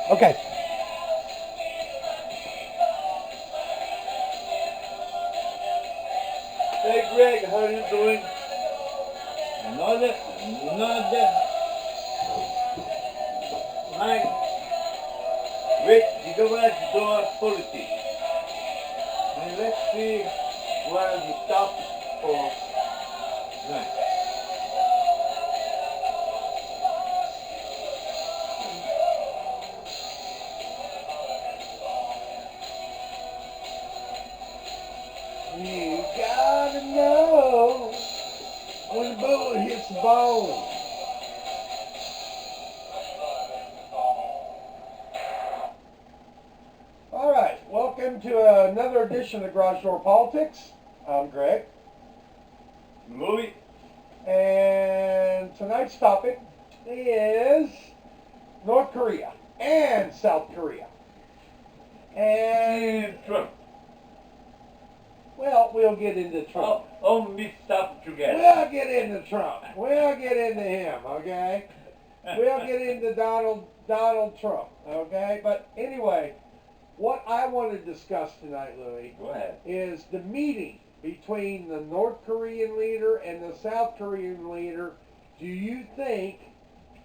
Okay. Hey Greg, how are you doing? Another night with the garage door politics. And let's see what are the topics for tonight. You gotta know when the bullet hits the bone. All right, welcome to another edition of Garage Door Politics. I'm Greg, Louis, and tonight's topic is North Korea and South Korea. And, Trump. well, we'll get into Trump. All mixed up together. We'll get into Trump. We'll get into him, okay? We'll get into Donald Trump, okay? But anyway, what I want to discuss tonight, Louis, Go ahead. is the meeting between the North Korean leader and the South Korean leader. Do you think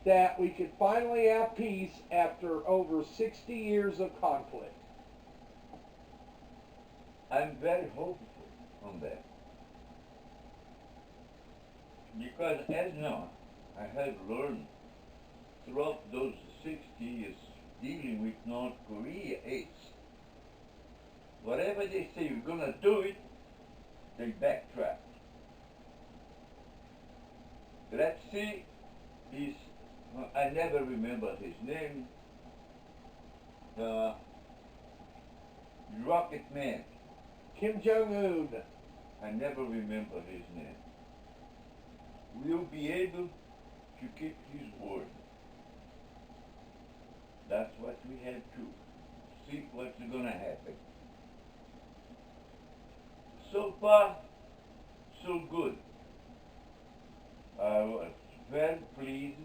that we could finally have peace after over 60 years of conflict? I'm very hopeful on that. Because as now, I have learned throughout those 60 years dealing with North Korea is whatever they say you're gonna do it, they backtrack. Let's see, I never remember his name, Rocket Man. Kim Jong-un. I never remember his name. Will be able to keep his word. That's what we have to see what's going to happen. So far, so good. I was very pleased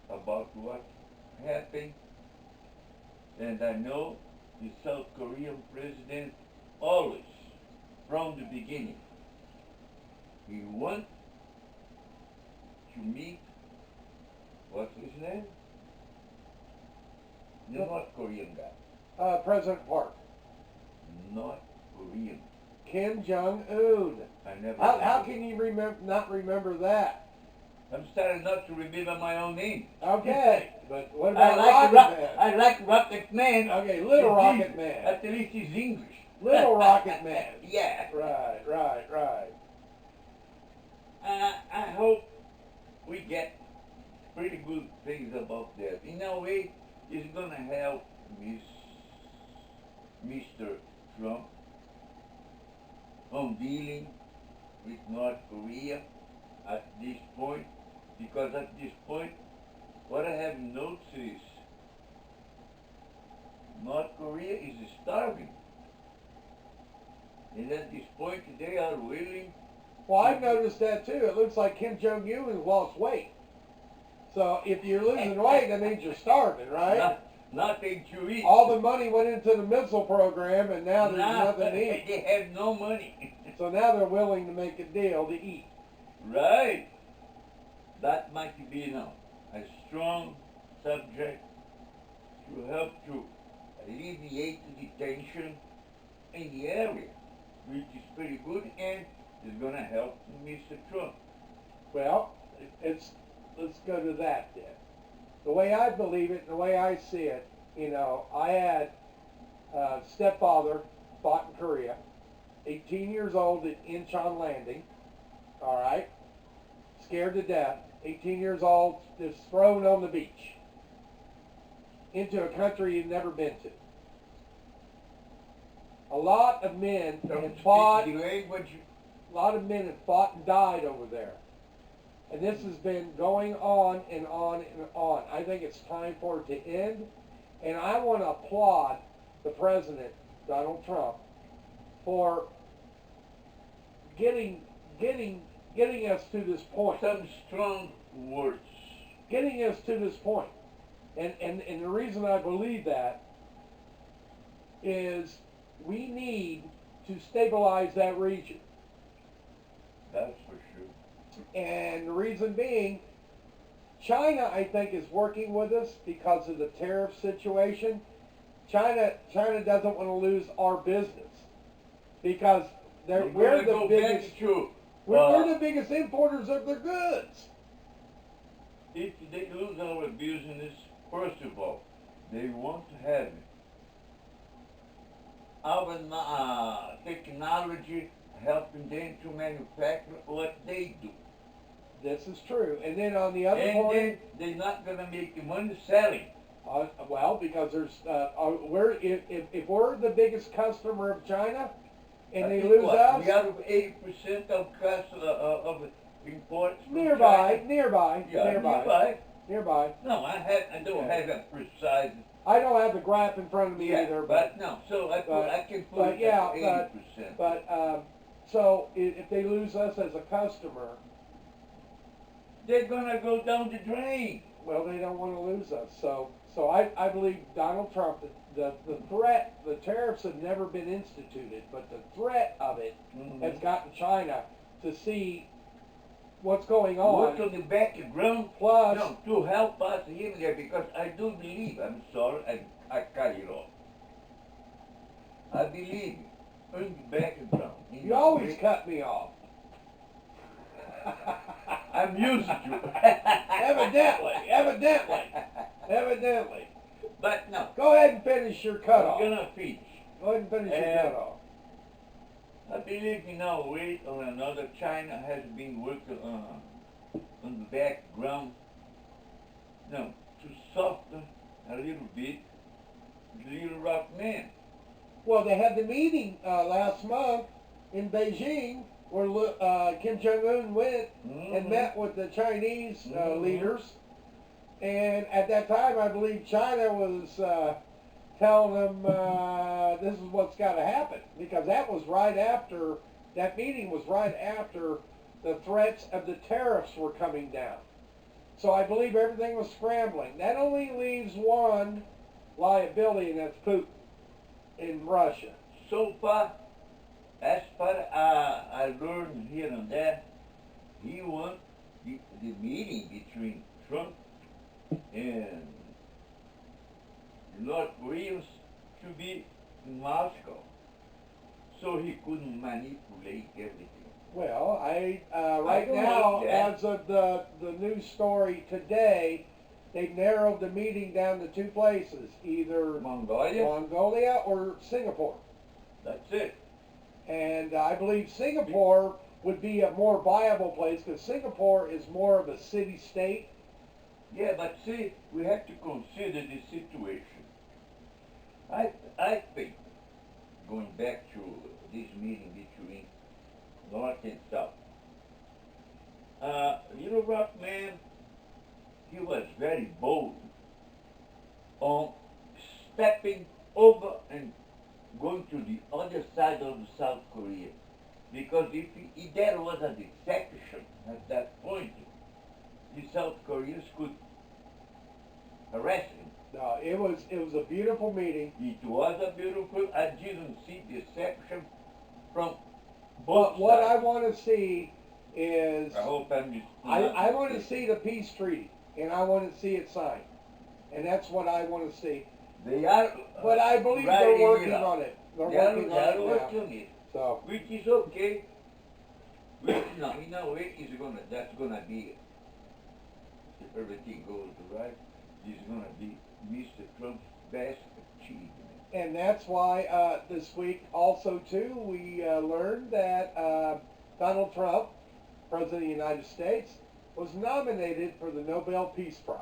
about what happened, and I know the South Korean president always, from the beginning, he wants to meet, what's his name? The North Korean guy. President Park. North Korean. Kim Jong-un. I never. How can you not remember that? I'm starting not to remember my own name. Okay, but what about Rocket Man? I like Rocket Man. Okay, Little Rocket Man. At least he's English. Little Rocket Man. Yeah. Right. I hope we get pretty good things about that. In a way, it's gonna help Mr. Trump on dealing with North Korea at this point, because at this point, what I have noticed is North Korea is starving. And at this point, they are willing. Well, I've noticed that too. It looks like Kim Jong-un has lost weight. So if you're losing weight, that means you're starving, right? Nothing to eat. All the money went into the missile program, and now there's nothing to eat. They have no money. So now they're willing to make a deal to eat. Right. That might be now a strong subject to help to alleviate the tension in the area, which is pretty good and is going to help Mr. Trump. Well, let's go to that then. The way I believe it, the way I see it, I had a stepfather fought in Korea, 18 years old at Incheon Landing, all right, scared to death, 18 years old, just thrown on the beach into a country you've never been to. A lot of men have fought. A lot of men have fought and died over there. And this has been going on and on and on. I think it's time for it to end. And I want to applaud the president, Donald Trump, for getting us to this point. Some strong words. Getting us to this point. And the reason I believe that is we need to stabilize that region. That's for sure. And the reason being, China, I think, is working with us because of the tariff situation. China doesn't want to lose our business because we're the biggest. We're the biggest importers of their goods. If they lose our business, first of all, they won't have our technology helping them to manufacture what they do. This is true. And then on the other And point, then they're not gonna make the money selling. well, because there's if we're the biggest customer of China, and they lose us, We have 80% of cost of imports from nearby. China. Yeah, nearby. No, I don't have a precise. I don't have the graph in front of me either, but no. So I can put it at 80%. But so if they lose us as a customer, they're gonna go down the drain. well, they don't want to lose us. So I believe Donald Trump, the threat, the tariffs have never been instituted, but the threat of it has gotten China to see what's going on. Work on the background, Plus, to help us in there, because I do believe, I'm sorry, I cut it off. I believe in the background. You always cut me off. I'm used to. Evidently. But no. Go ahead and finish your cutoff. I'm gonna finish. Go ahead and finish your cutoff. I believe in a way or another, China has been working on the background, to soften a little bit the Little Rock Man. Well, they had the meeting last month in Beijing where Kim Jong-un went and met with the Chinese leaders. And at that time, I believe China was telling them this is what's got to happen, because that meeting was right after the threats of the tariffs were coming down. So I believe everything was scrambling. That only leaves one liability, and that's Putin in Russia. So far, as far I learned here and there, he wants the meeting between Trump and North Koreans to be in Moscow, so he couldn't manipulate everything. Well, right now, as of the news story today, they've narrowed the meeting down to two places, either Mongolia or Singapore. That's it. And I believe Singapore would be a more viable place, because Singapore is more of a city-state. Yeah, but see, we have to consider the situation. I think, going back to this meeting between North and South, Little Rock Man, he was very bold on stepping over and going to the other side of South Korea. Because if there was a defection at that point, the South Koreans could harass him. No, it was a beautiful meeting. It was a beautiful. I didn't see deception from But both what I sides. want to see is I hope I'm I want to see the peace treaty, and I want to see it signed, and that's what I want to see. They are. But I believe they're working on it. They're working on it now. So, which is okay. Which, no, in a way, that's gonna be, if everything goes right, is gonna be Mr. Trump's best achievement. and that's why this week also too we learned that Donald Trump, President of the United States, was nominated for the Nobel Peace Prize.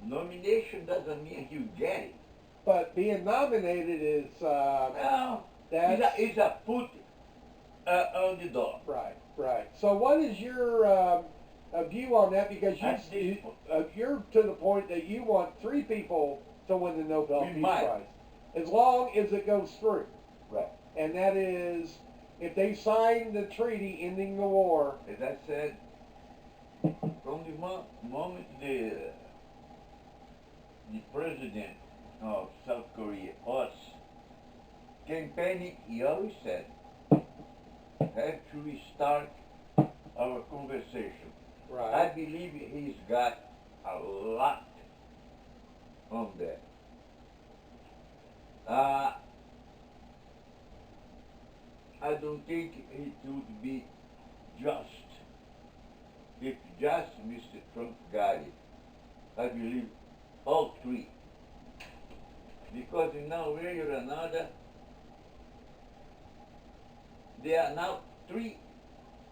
Nomination doesn't mean you get it. But being nominated is No, it's a foot on the door. Right. So what is your view on that? Because you're to the point that you want 3 people to win the Nobel Peace Prize, as long as it goes through. Right. And that is, if they sign the treaty ending the war. As I said, from the moment the president of South Korea, us, campaigning, he always said, have to restart our conversation. I Right. believe he's got a lot on that. I don't think it would be just if just Mr. Trump got it. I believe all three. Because in one way or another, there are now three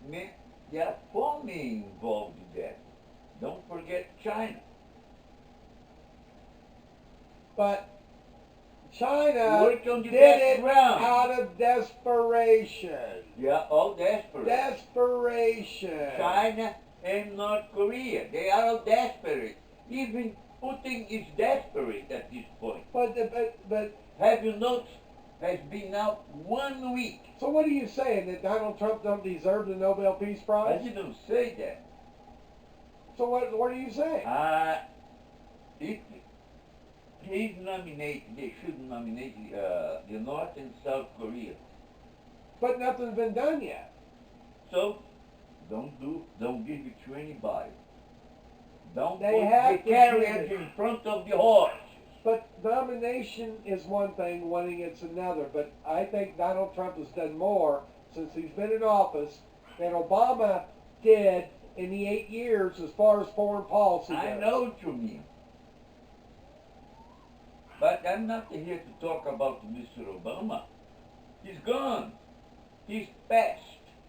men, there are four men involved in that. Don't forget China. But China Work on the did it background. out of desperation. Yeah, all desperate. Desperation. China and North Korea, they are all desperate. Even Putin is desperate at this point. But Have you noticed? Has been now 1 week. so what are you saying, that Donald Trump don't deserve the Nobel Peace I Prize? didn't say that. So what are you saying? If he's nominated, they should nominate the North and South Korea. But nothing's been done yet. So don't give it to anybody. Don't They put have the to give carriage it. in front of the horse. But nomination is one thing, winning it's another. But I think Donald Trump has done more since he's been in office than Obama did in the 8 years as far as foreign policy goes. I know what you mean. But I'm not here to talk about Mr. Obama. He's gone. He's past.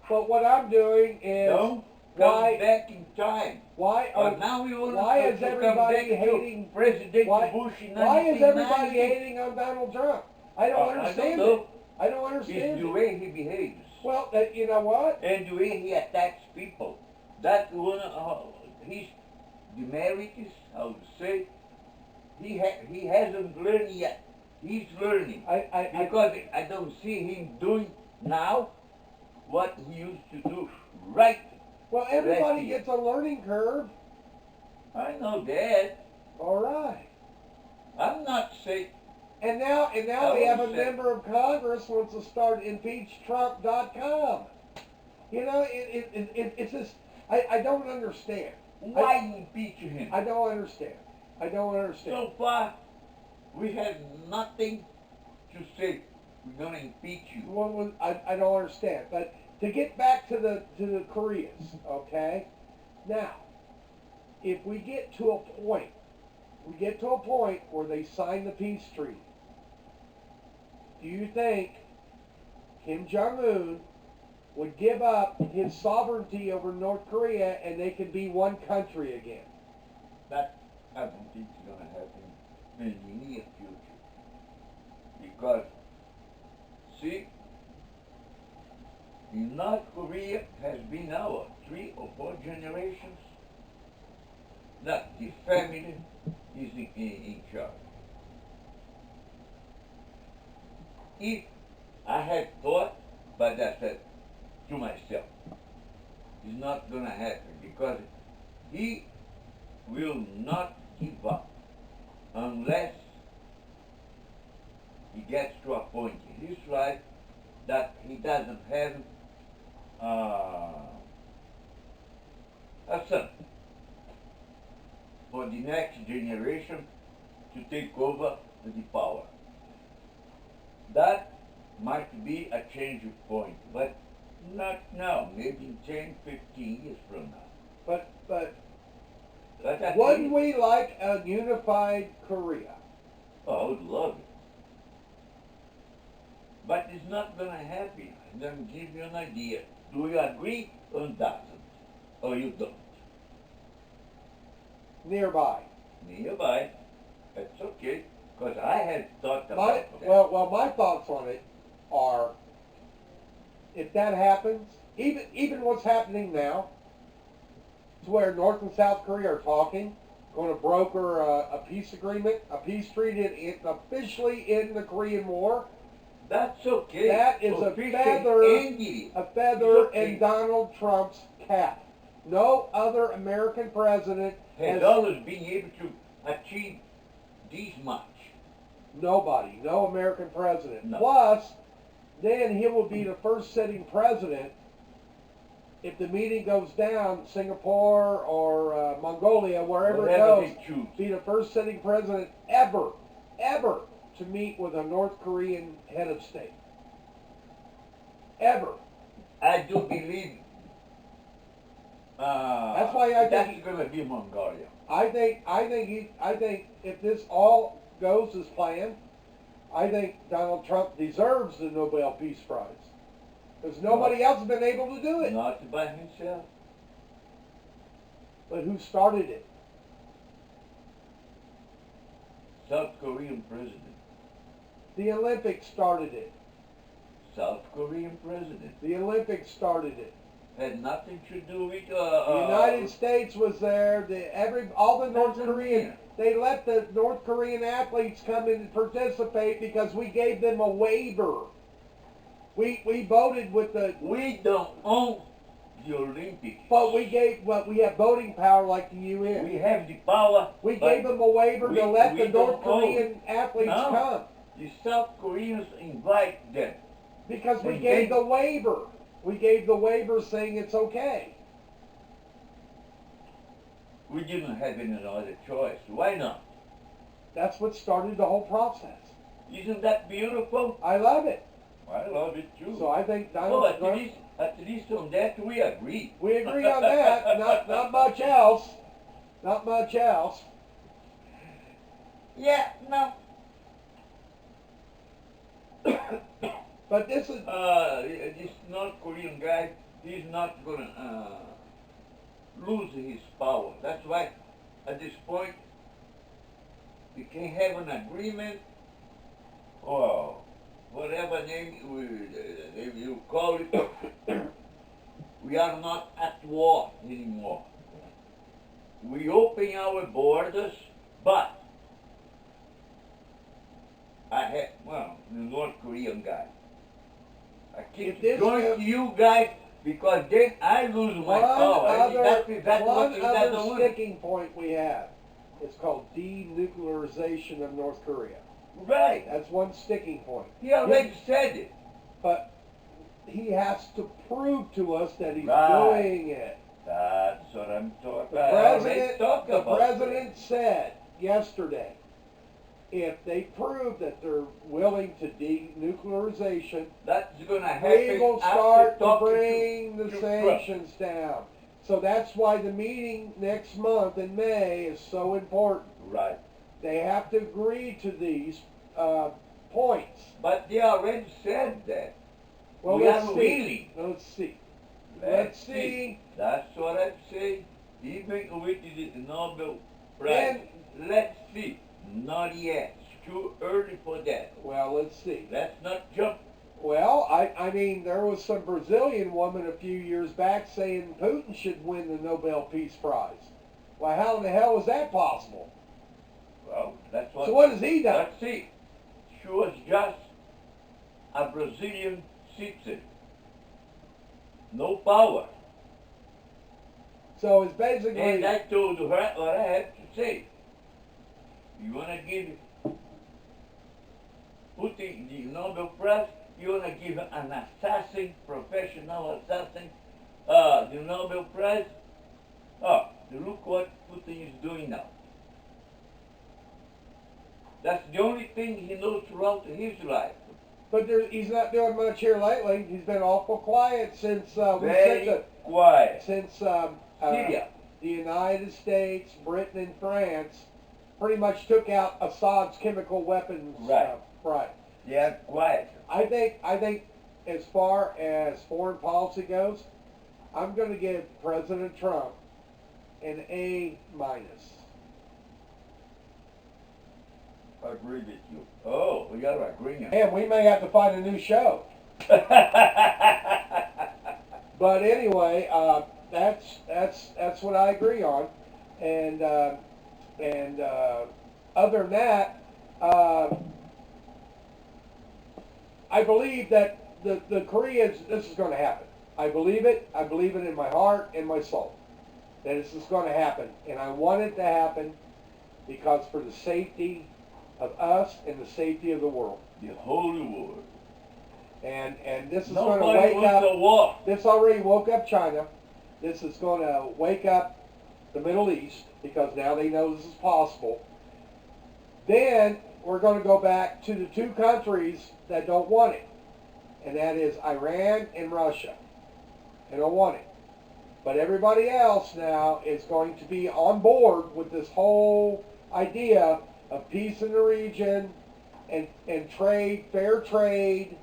But what I'm doing is Don't come why back in time. why But are now we want why to is come everybody back to hating President why- Bush in why is everybody 1990? hating on Donald Trump? I don't understand I don't it. know. I don't It's understand the it. way he behaves. Well, you know what? And the way he attacks people. That one, his demerits, I would say, he hasn't learned yet. He's learning. Because I don't see him doing now what he used to do right. Well, everybody Right. gets a learning curve. I know that. All right. I'm not saying, And now I we have a would say- member of Congress wants to start impeachtrump.com. You know, it's just I don't understand. why impeach him? I don't understand. I don't understand. So far, we have nothing to say. We're going to impeach you. I don't understand. But to get back to the Koreas, okay? Now, if we get to a point where they sign the peace treaty, do you think Kim Jong-un would give up his sovereignty over North Korea and they could be one country again? That I don't think it's going to happen in the near future. Because, see, in North Korea has been now 3 or 4 generations that the family is in charge. If I had thought, but I said to myself, it's not going to happen because he will not give up unless he gets to a point in his life that he doesn't have a son for the next generation to take over the power. That might be a change of point, but not now, maybe in 10, 15 years from now. But But I wouldn't think- we like a unified Korea? Oh, I would love it. But it's not going to happen. Let me give you an idea. Do you agree or doesn't? Or you don't? Nearby. Nearby. That's okay. Because I had thought My, about that. well, my thoughts on it are, if that happens, even what's happening now, to where North and South Korea are talking, going to broker a peace agreement, a peace treaty, officially end the Korean War. That's okay. That is a Officially feather, ended it. a feather Okay. in Donald Trump's cap. No other American president Has has always been able to achieve this much. Nobody, no American president. No. Plus, then he will be the first sitting president if the meeting goes down, Singapore or Mongolia, wherever it Whatever goes, they choose. be the first sitting president ever to meet with a North Korean head of state. Ever. I do believe That's why I think that's going to be Mongolia. I think if this all goes as planned, I think Donald Trump deserves the Nobel Peace Prize. Because nobody else has been able to do it. Not by himself. But who started it? South Korean president. The Olympics started it. South Korean president. The Olympics started it. Had nothing to do with The United States was there. All the North Korean, they let the North Korean athletes come in and participate because we gave them a waiver. We voted with the. We don't own the Olympics. But we have voting power like the UN. We have the power. We gave them a waiver to let the North don't own. Korean athletes come. The South Koreans invite them. Because we And gave they- the waiver. We gave the waiver saying it's okay. We didn't have any other choice. Why not? That's what started the whole process. Isn't that beautiful? I love it. I love it too. So I think Well, Donald at Trump. least on that we agree. We agree on that. Not much else. Not much else. Yeah, no. But this is. This North Korean guy, he's not gonna lose his power. That's why, at this point, we can have an agreement, or whatever name you call it. We are not at war anymore. We open our borders, but the North Korean guy. I keep going to you guys because then I lose my power. That's one what other want. sticking point we have. It's called denuclearization of North Korea. Right. That's one sticking point. He already said it. But he has to prove to us that he's Right. doing it. That's what I'm talking The about. president said yesterday, if they prove that they're willing to denuclearization, That's going to happen. we will after start to talking bring the to sanctions down. So that's why the meeting next month in May is so important. Trump. Right. They have to agree to these points. But they already said that. Well, We let's are see. willing. Let's see. Let's see. That's what I say. Even with the Nobel Prize. Let's see. Not yet. It's too early for that. Well, let's see. Let's not jump. Well, I mean, there was some Brazilian woman a few years back saying Putin should win the Nobel Peace Prize. Well, how in the hell is that possible? Well, that's what. So what has he done? Let's see. She was just a Brazilian citizen. No power. So it's basically... And I told her what I had to say. You want to give Putin the Nobel Prize? You want to give an assassin, professional assassin, the Nobel Prize? Oh, look what Putin is doing now. That's the only thing he knows throughout his life. But he's not doing much here lately. He's been awful quiet since Very quiet. since Syria. the United States, Britain, and France pretty much took out Assad's chemical weapons. Right. Right. They are quiet. I think as far as foreign policy goes, I'm going to give President Trump an A-. I agree with you. Oh, we got to agree on. And we may have to find a new show. But anyway, that's what I agree on. And other than that, I believe that the Koreans, this is going to happen. I believe it. I believe it in my heart and my soul that this is going to happen. And I want it to happen because for the safety of us and the safety of the world. The holy world. And this is going to Nobody wake wants up. to walk. This already woke up China. This is going to wake up the Middle East because now they know this is possible. Then we're going to go back to the two countries that don't want it, and that is Iran and Russia. They don't want it. But everybody else now is going to be on board with this whole idea of peace in the region and trade, fair trade,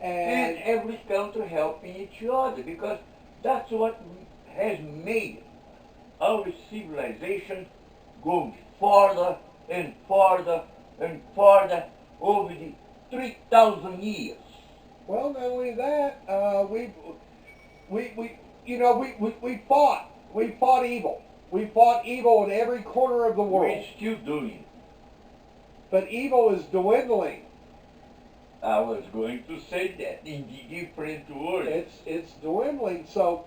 And every country helping each other, because that's what has made our civilization going farther and farther and farther over the 3,000 years. well, not only that, we fought evil. We fought evil in every corner of the world. We're still doing it. But evil is dwindling. I was going to say that in the different words. It's dwindling. So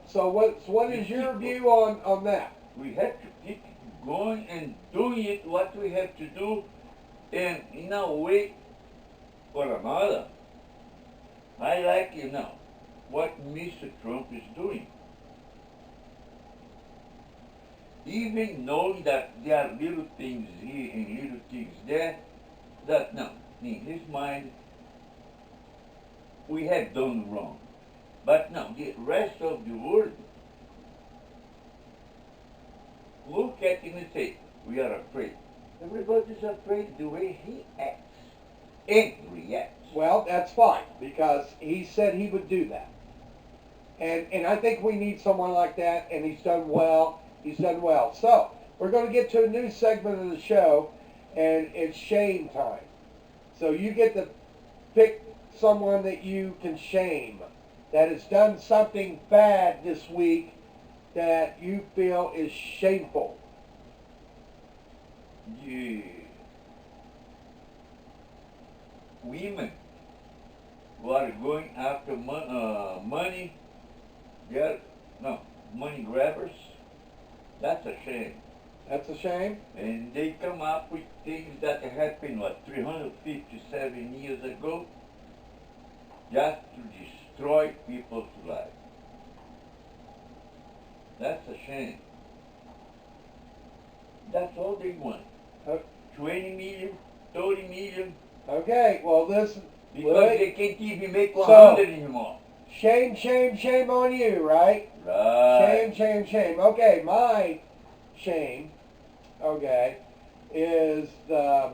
what is your view on that? We have to keep going and doing it what we have to do, and in a way or another. I like, what Mr. Trump is doing. Even knowing that there are little things here and little things there, that no, in his mind, we have done wrong. But no, the rest of the world look at him and say, we are afraid. Everybody's afraid the way he acts and reacts. Well, that's fine because he said he would do that, and I think we need someone like that, and he's done well. He's done well. So we're going to get to a new segment of the show, and it's shame time. So you get to pick someone that you can shame that has done something bad this week that you feel is shameful. Yeah. Women who are going after money, they're, no, money grabbers, that's a shame. That's a shame. And they come up with things that happened, 357 years ago, just to destroy people's lives. That's a shame. That's all they want. 20 million, 30 million, Okay, well this because they can't even make 100 So- anymore. shame, shame, shame on you, right? Right. Shame, shame, shame. Okay, my shame, okay, is the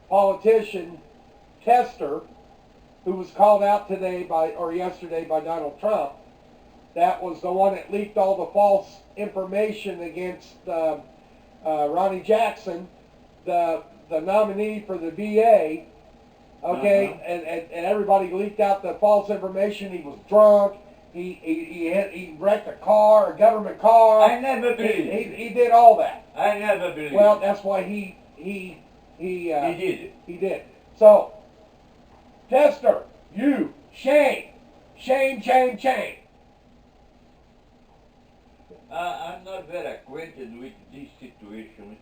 politician Tester, who was called out today or yesterday by Donald Trump. That was the one that leaked all the false information against Ronnie Jackson, the nominee for the VA. Okay, and everybody leaked out the false information. He was drunk. He wrecked a car, a government car. I never believed. He did all that. I never believed. Well, that's why he he did it. He did. So, Tester, you shame, shame, shame, shame. I'm not very acquainted with this situation.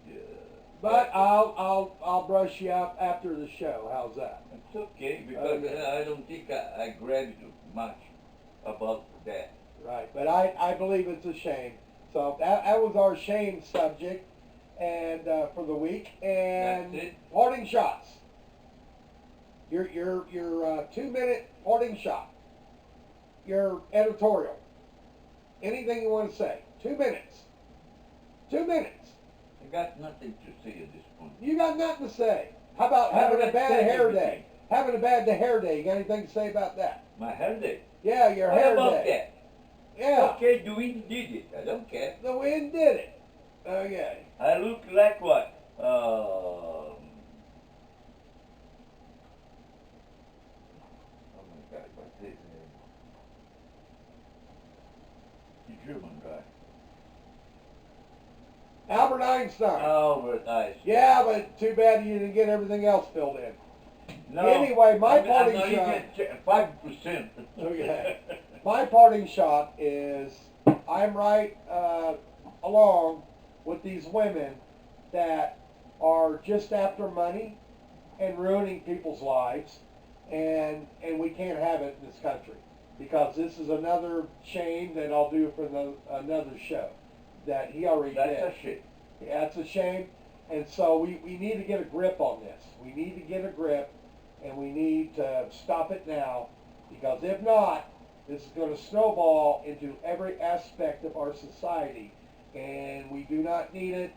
But I'll brush you up after the show. How's that? It's okay because Okay. I don't think I grabbed much about that. Right. But I believe it's a shame. So that was our shame subject, and for the week. And That's it. parting shots. Your 2-minute parting shot. Your editorial. Anything you want to say. 2 minutes. 2 minutes. I got nothing to say at this point. You got nothing to say. How about having a bad hair day? Having a bad hair day. You got anything to say about that? My hair day. Yeah, your What hair about day. that? Yeah. Okay, the wind did it. I don't care. The wind did it. Okay. I look like what? Oh my God, what's his name? The German guy. Albert Einstein. Albert Einstein. Yeah, but too bad you didn't get everything else filled in. No. Anyway, my I'm parting not shot. even 5%. Okay. My parting shot is I'm right along with these women that are just after money and ruining people's lives, and we can't have it in this country, because this is another shame that I'll do for another show that he already did. That's a shame. Yeah, that's a shame. And so we need to get a grip on this. We need to get a grip, and we need to stop it now, because if not, this is going to snowball into every aspect of our society, and we do not need it,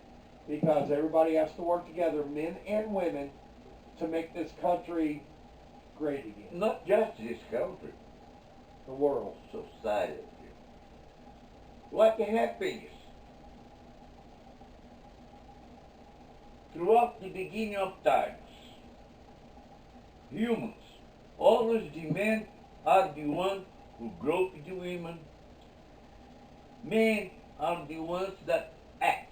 because everybody has to work together, men and women, to make this country great again. Not just this country, The world. society. What happens throughout the beginning of times, humans always the men are the ones who grope the women. Men are the ones that act.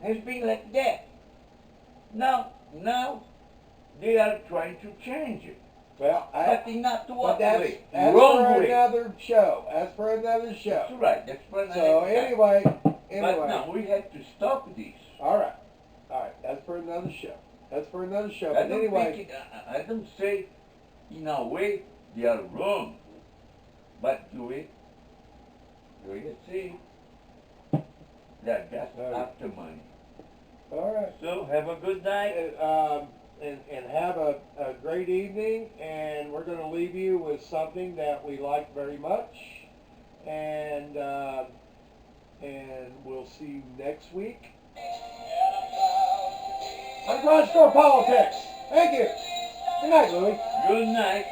Has been like that. Now they are trying to change it. Well, But in not the but right way. that's Wrong for way. another show. That's for another show. That's right. That's for another So time. anyway, But now we have to stop this. all right. That's for another show. That's for another show. I But don't anyway, think I don't say in a way they are wrong, but do it see they're just Right. after money. all right. So have a good night. And have a great evening. And we're going to leave you with something that we like very much. And we'll see you next week on Garage Store Politics. Thank you. Good night, Louie. Good night.